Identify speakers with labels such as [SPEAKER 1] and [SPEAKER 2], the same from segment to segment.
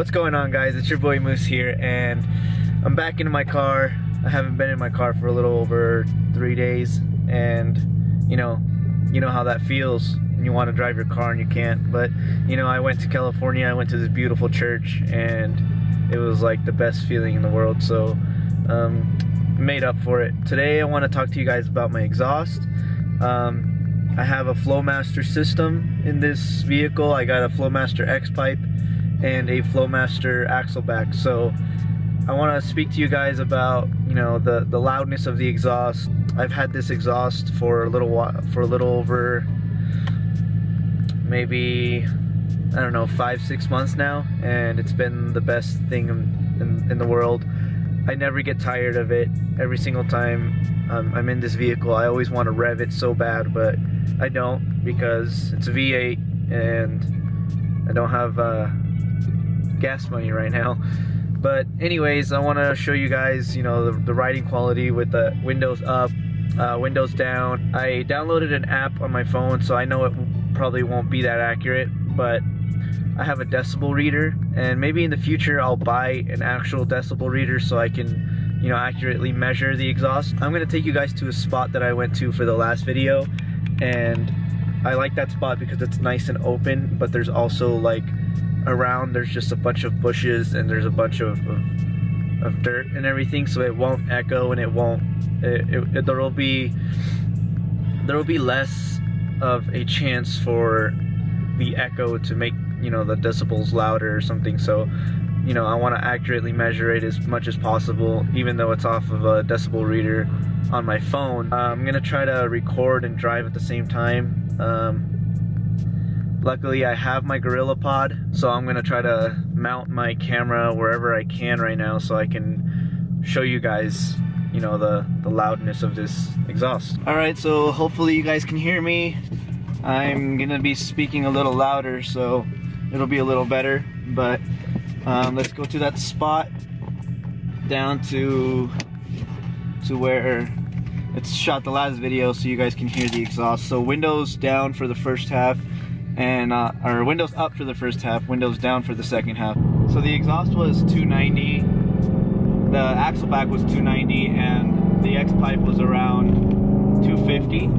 [SPEAKER 1] What's going on, guys? It's your boy Moose here, and I'm back into my car. I haven't been in my car for a little over 3 days, and you know how that feels when you want to drive your car and you can't. But I went to California, I went to this beautiful church, and it was like the best feeling in the world. So made up for it. Today I want to talk to you guys about my exhaust. I have a Flowmaster system in this vehicle. I got a Flowmaster X pipe and a Flowmaster axle back. So I want to speak to you guys about the loudness of the exhaust. I've had this exhaust for a little while, for a little over maybe, I don't know, 5-6 months now, and it's been the best thing in the world. I never get tired of it. Every single time I'm in this vehicle, I always want to rev it so bad, but I don't, because it's a V8 and I don't have gas money right now. But anyways, I want to show you guys the riding quality with the windows up, windows down. I downloaded an app on my phone, so I know it probably won't be that accurate, but I have a decibel reader, and maybe in the future I'll buy an actual decibel reader so I can accurately measure the exhaust. I'm going to take you guys to a spot that I went to for the last video, and I like that spot because it's nice and open, but there's also like around there's just a bunch of bushes and there's a bunch of dirt and everything, so it won't echo, and there'll be less of a chance for the echo to make the decibels louder or something. So I want to accurately measure it as much as possible, even though it's off of a decibel reader on my phone. I'm gonna try to record and drive at the same time. Luckily I have my Gorilla Pod, so I'm gonna try to mount my camera wherever I can right now so I can show you guys the loudness of this exhaust. Alright, so hopefully you guys can hear me. I'm gonna be speaking a little louder, so it'll be a little better, but let's go to that spot down to where it's shot the last video so you guys can hear the exhaust. So windows down for the first half, and or windows up for the first half, windows down for the second half. So the exhaust was 290, the axle back was 290, and the X pipe was around 250.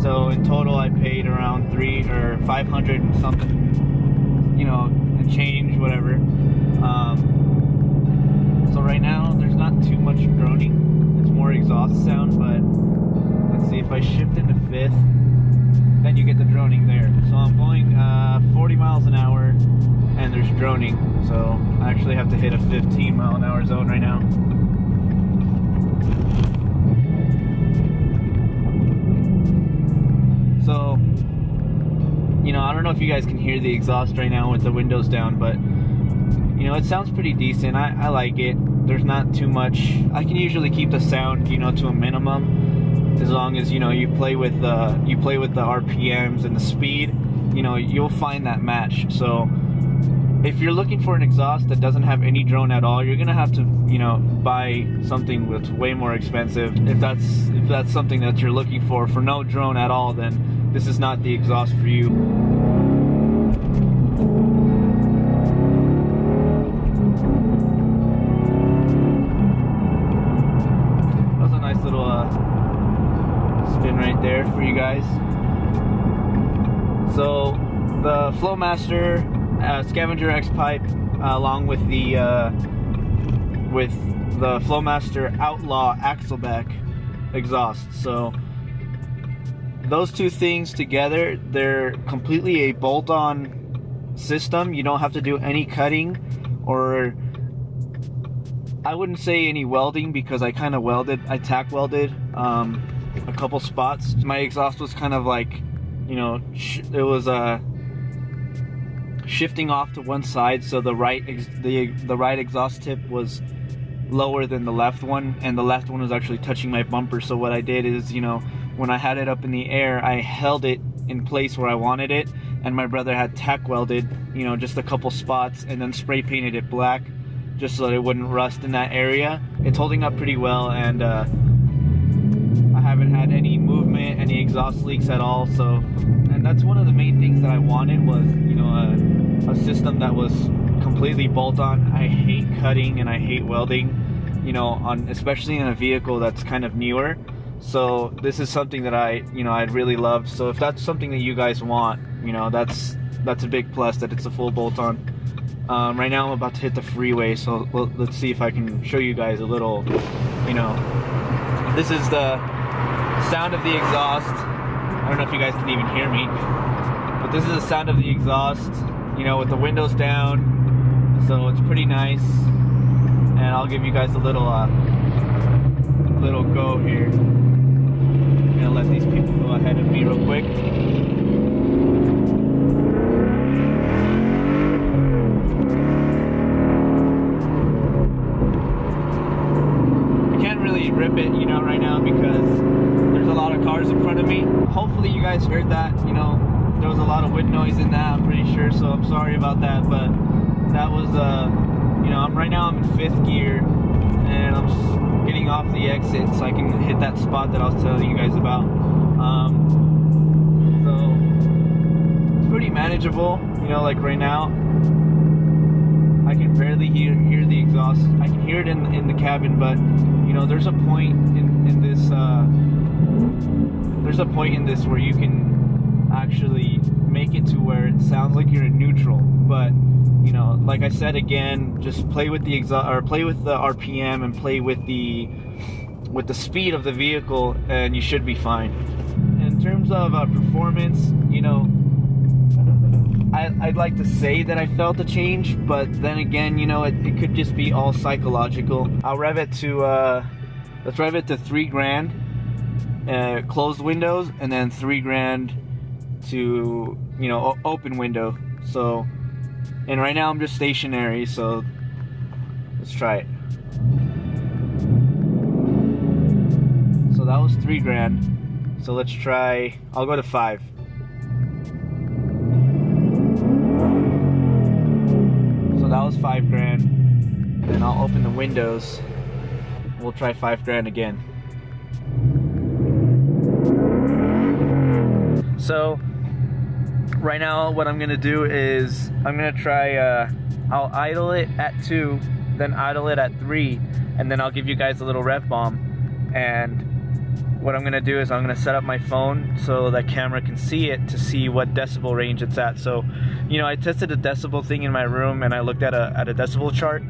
[SPEAKER 1] So in total I paid around 500 and something, and change, whatever. So right now there's not too much droning, it's more exhaust sound. But let's see, if I shift into fifth, then you get the droning there. So I'm going 40 miles an hour and there's droning, so I actually have to hit a 15-mile-an-hour zone right now. So I don't know if you guys can hear the exhaust right now with the windows down, but it sounds pretty decent. I like it. There's not too much. I can usually keep the sound to a minimum, as long as you play with the RPMs and the speed. You'll find that match. So if you're looking for an exhaust that doesn't have any drone at all, you're gonna have to buy something that's way more expensive. If that's something that you're looking for no drone at all, then this is not the exhaust for you. That was a nice little spin right there for you guys. So the Flowmaster Scavenger X pipe, along with the Flowmaster Outlaw Axle back exhaust. So those two things together, they're completely a bolt-on system. You don't have to do any cutting, or I wouldn't say any welding, because I kind of tack welded a couple spots. My exhaust was kind of like, it was shifting off to one side, so the right exhaust tip was lower than the left one, and the left one was actually touching my bumper. So what I did is, when I had it up in the air, I held it in place where I wanted it, and my brother had tack welded just a couple spots and then spray painted it black just so that it wouldn't rust in that area. It's holding up pretty well, and I haven't had any movement, any exhaust leaks at all. So, and that's one of the main things that I wanted was, a system that was completely bolt on. I hate cutting and I hate welding, you know, especially in a vehicle that's kind of newer. So this is something that I'd really love. So if that's something that you guys want, you know, that's a big plus that it's a full bolt on. Right now I'm about to hit the freeway, so let's see if I can show you guys a little, you know, this is the sound of the exhaust. I don't know if you guys can even hear me, but this is the sound of the exhaust, you know, with the windows down. So it's pretty nice, and I'll give you guys a little go here. I'm gonna let these people go ahead of me real quick. Rip it, you know, right now because there's a lot of cars in front of me. Hopefully you guys heard that. You know, there was a lot of wind noise in that, I'm pretty sure, so I'm sorry about that. But that was you know, right now I'm in 5th gear and I'm just getting off the exit so I can hit that spot that I was telling you guys about. So it's pretty manageable, you know, like right now I can barely hear the exhaust. I can hear it in the cabin, but you know, there's a point in this where you can actually make it to where it sounds like you're in neutral. But you know, like I said again, just play with the exhaust, or play with the RPM, and play with the speed of the vehicle, and you should be fine. In terms of performance, you know, I'd like to say that I felt a change, but then again, you know, it could just be all psychological. I'll rev it to, let's rev it to 3 grand, closed windows, and then 3 grand to, you know, open window. So, and right now I'm just stationary, so let's try it. So that was 3 grand. So let's try, I'll go to 5. That was 5 grand. Then I'll open the windows. We'll try 5 grand again. So right now what I'm gonna do is I'm gonna try I'll idle it at 2, then idle it at 3, and then I'll give you guys a little rev bomb. And what I'm gonna do is I'm gonna set up my phone so that camera can see it, to see what decibel range it's at. So, you know, I tested a decibel thing in my room, and I looked at a decibel chart,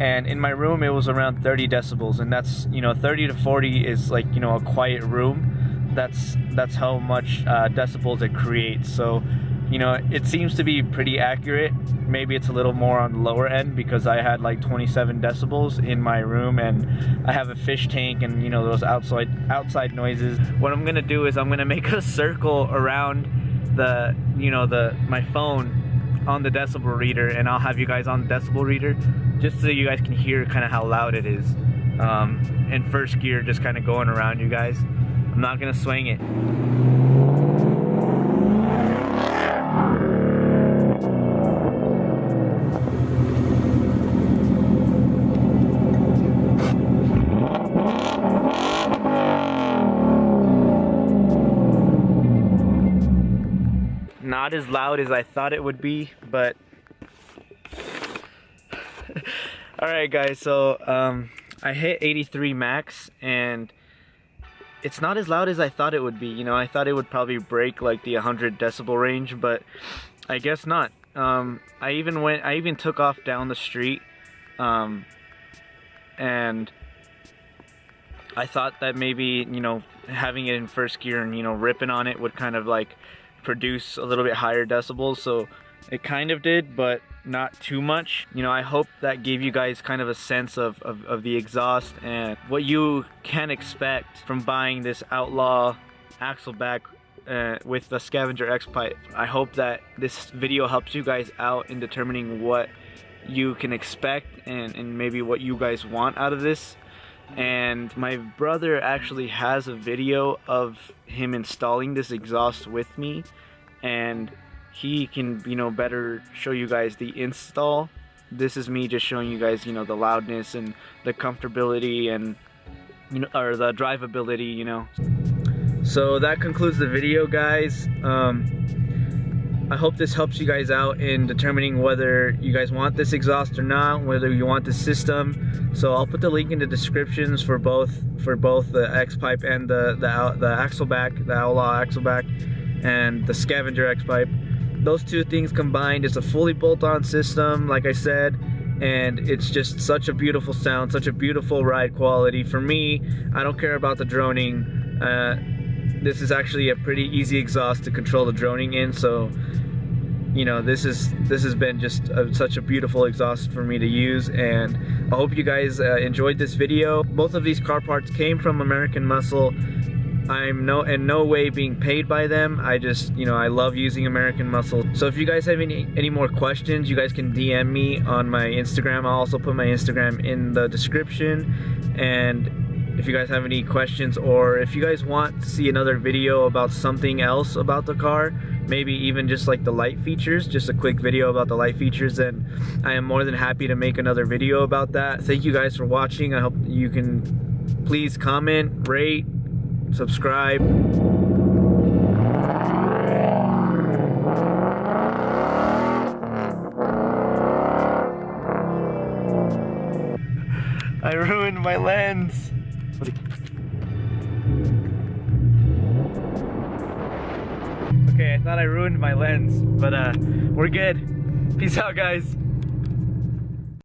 [SPEAKER 1] and in my room it was around 30 decibels, and that's, you know, 30 to 40 is like, you know, a quiet room. That's how much decibels it creates. So, you know, it seems to be pretty accurate. Maybe it's a little more on the lower end because I had like 27 decibels in my room, and I have a fish tank and, you know, those outside noises. What I'm gonna do is I'm gonna make a circle around the, you know, my phone on the decibel reader, and I'll have you guys on the decibel reader just so you guys can hear kind of how loud it is. In 1st gear, just kind of going around you guys. I'm not gonna swing it. Not as loud as I thought it would be, but alright guys, so I hit 83 max, and it's not as loud as I thought it would be. You know, I thought it would probably break like the 100 decibel range, but I guess not. I even took off down the street, and I thought that maybe, you know, having it in 1st gear and, you know, ripping on it would kind of like produce a little bit higher decibels, so it kind of did, but not too much. You know, I hope that gave you guys kind of a sense of the exhaust and what you can expect from buying this Outlaw Axle back with the Scavenger X pipe. I hope that this video helps you guys out in determining what you can expect and maybe what you guys want out of this. And my brother actually has a video of him installing this exhaust with me, and he can, you know, better show you guys the install. This is me just showing you guys, you know, the loudness and the comfortability and, you know, or the drivability, you know. So that concludes the video, guys. I'm I hope this helps you guys out in determining whether you guys want this exhaust or not, whether you want this system. So I'll put the link in the descriptions for both the X pipe and the axle back, the Outlaw axle back, and the Scavenger X pipe. Those two things combined is a fully bolt-on system, like I said, and it's just such a beautiful sound, such a beautiful ride quality. For me, I don't care about the droning. This is actually a pretty easy exhaust to control the droning in, so you know, this has been just such a beautiful exhaust for me to use, and I hope you guys enjoyed this video. Both of these car parts came from American Muscle. I'm in no way being paid by them. I just, you know, I love using American Muscle. So if you guys have any more questions, you guys can DM me on my Instagram. I'll also put my Instagram in the description. And if you guys have any questions, or if you guys want to see another video about something else about the car, maybe even just like the light features, just a quick video about the light features, then I am more than happy to make another video about that. Thank you guys for watching. I hope you can please comment, rate, subscribe. I ruined my lens. Okay, I thought I ruined my lens, but we're good. Peace out, guys.